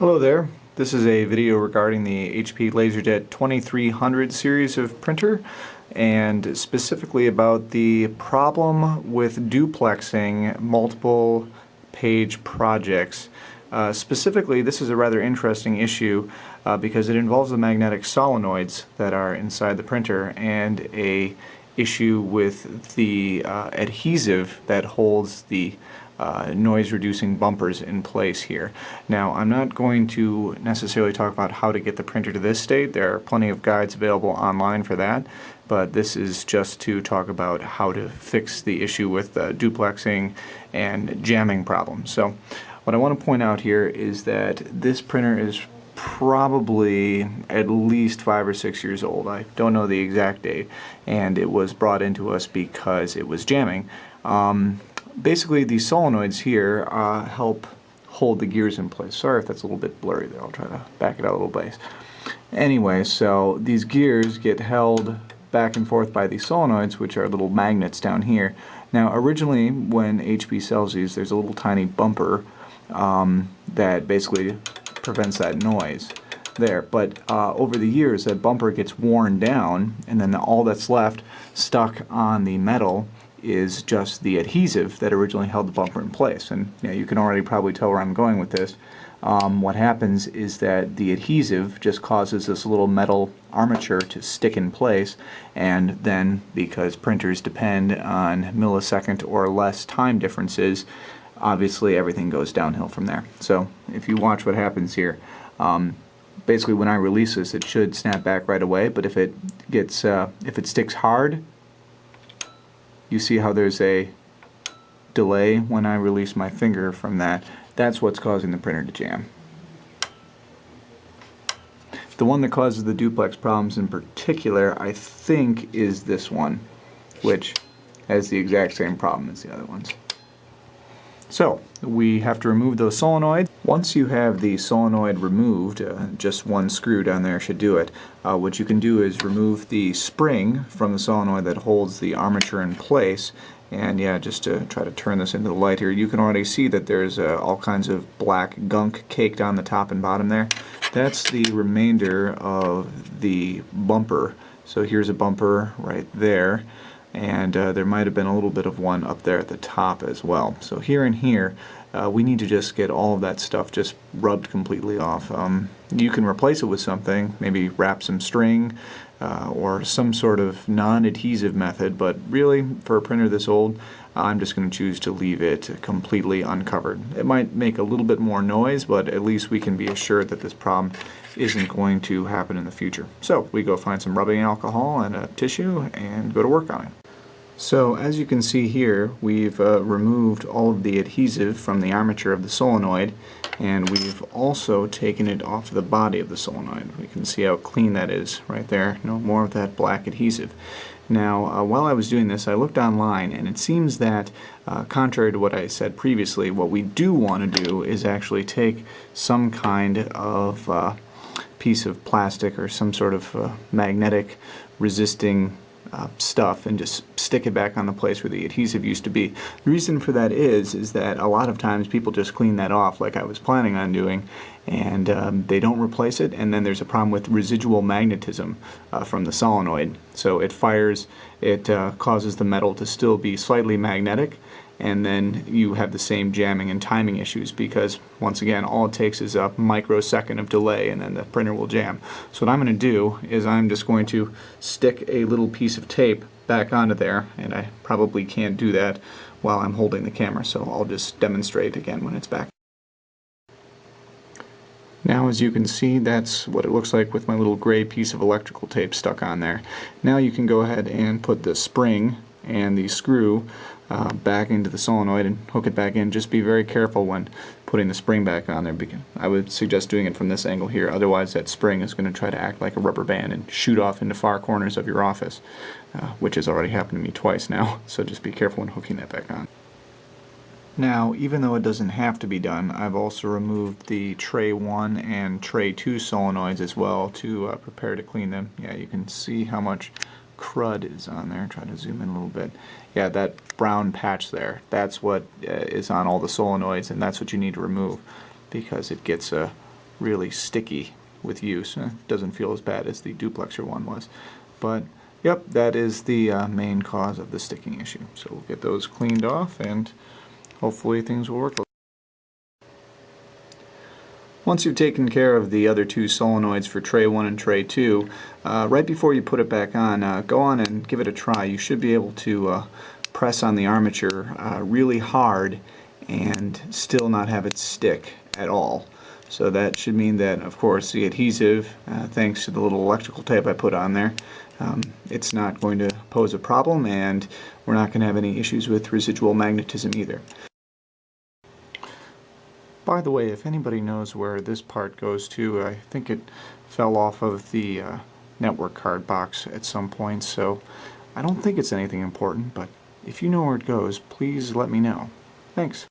Hello there. This is a video regarding the HP LaserJet 2300 series of printer, and specifically about the problem with duplexing multiple page projects. Specifically, this is a rather interesting issue because it involves the magnetic solenoids that are inside the printer and a issue with the adhesive that holds the noise-reducing bumpers in place here. Now, I'm not going to necessarily talk about how to get the printer to this state. There are plenty of guides available online for that, but this is just to talk about how to fix the issue with duplexing and jamming problems. So, what I want to point out here is that this printer is probably at least 5 or 6 years old. I don't know the exact date, and it was brought into us because it was jamming. Basically, these solenoids here help hold the gears in place. Sorry if that's a little bit blurry there. I'll try to back it out a little bit. Anyway, so these gears get held back and forth by these solenoids, which are little magnets down here. Now, originally, when HP sells these, there's a little tiny bumper that basically prevents that noise there. But over the years, that bumper gets worn down, and then all that's left stuck on the metal is just the adhesive that originally held the bumper in place. And you can already probably tell where I'm going with this. What happens is that the adhesive just causes this little metal armature to stick in place, and then because printers depend on millisecond or less time differences, obviously everything goes downhill from there. So if you watch what happens here, basically when I release this, it should snap back right away, but if it sticks hard, you see how there's a delay when I release my finger from that. That's what's causing the printer to jam. The one that causes the duplex problems in particular, I think, is this one, which has the exact same problem as the other ones. So, we have to remove those solenoids. Once you have the solenoid removed, just one screw down there should do it. What you can do is remove the spring from the solenoid that holds the armature in place. And yeah, just to try to turn this into the light here, you can already see that there's all kinds of black gunk caked on the top and bottom there. That's the remainder of the bumper. So here's a bumper right there. And there might have been a little bit of one up there at the top as well. So here and here, we need to just get all of that stuff just rubbed completely off. You can replace it with something, maybe wrap some string or some sort of non-adhesive method, but really, for a printer this old, I'm just going to choose to leave it completely uncovered. It might make a little bit more noise, but at least we can be assured that this problem isn't going to happen in the future. So we go find some rubbing alcohol and a tissue and go to work on it. So as you can see here, we've removed all of the adhesive from the armature of the solenoid, and we've also taken it off the body of the solenoid. We can see how clean that is right there. No more of that black adhesive. Now, while I was doing this, I looked online, and it seems that, contrary to what I said previously, what we do want to do is actually take some kind of piece of plastic or some sort of magnetic resisting stuff and just stick it back on the place where the adhesive used to be. The reason for that is that a lot of times people just clean that off like I was planning on doing, and they don't replace it, and then there's a problem with residual magnetism from the solenoid. So it fires, it causes the metal to still be slightly magnetic, and then you have the same jamming and timing issues because, once again, all it takes is a microsecond of delay and then the printer will jam. So what I'm going to do is I'm just going to stick a little piece of tape back onto there, and I probably can't do that while I'm holding the camera, so I'll just demonstrate again when it's back. Now, as you can see, that's what it looks like with my little gray piece of electrical tape stuck on there. Now you can go ahead and put the spring and the screw back into the solenoid and hook it back in. Just be very careful when putting the spring back on there, because I would suggest doing it from this angle here, otherwise that spring is going to try to act like a rubber band and shoot off into far corners of your office, which has already happened to me twice now, so just be careful when hooking that back on. Now, even though it doesn't have to be done, I've also removed the tray 1 and tray 2 solenoids as well to prepare to clean them. Yeah, you can see how much crud is on there. Try to zoom in a little bit. Yeah, that brown patch there, that's what is on all the solenoids, and that's what you need to remove because it gets really sticky with use. It doesn't feel as bad as the duplexer one was. But yep, that is the main cause of the sticking issue. So we'll get those cleaned off and hopefully things will work. Once you've taken care of the other two solenoids for tray 1 and tray 2, right before you put it back on, go on and give it a try. You should be able to press on the armature really hard and still not have it stick at all. So that should mean that, of course, the adhesive, thanks to the little electrical tape I put on there, it's not going to pose a problem, and we're not going to have any issues with residual magnetism either. By the way, if anybody knows where this part goes to, I think it fell off of the network card box at some point, so I don't think it's anything important, but if you know where it goes, please let me know. Thanks.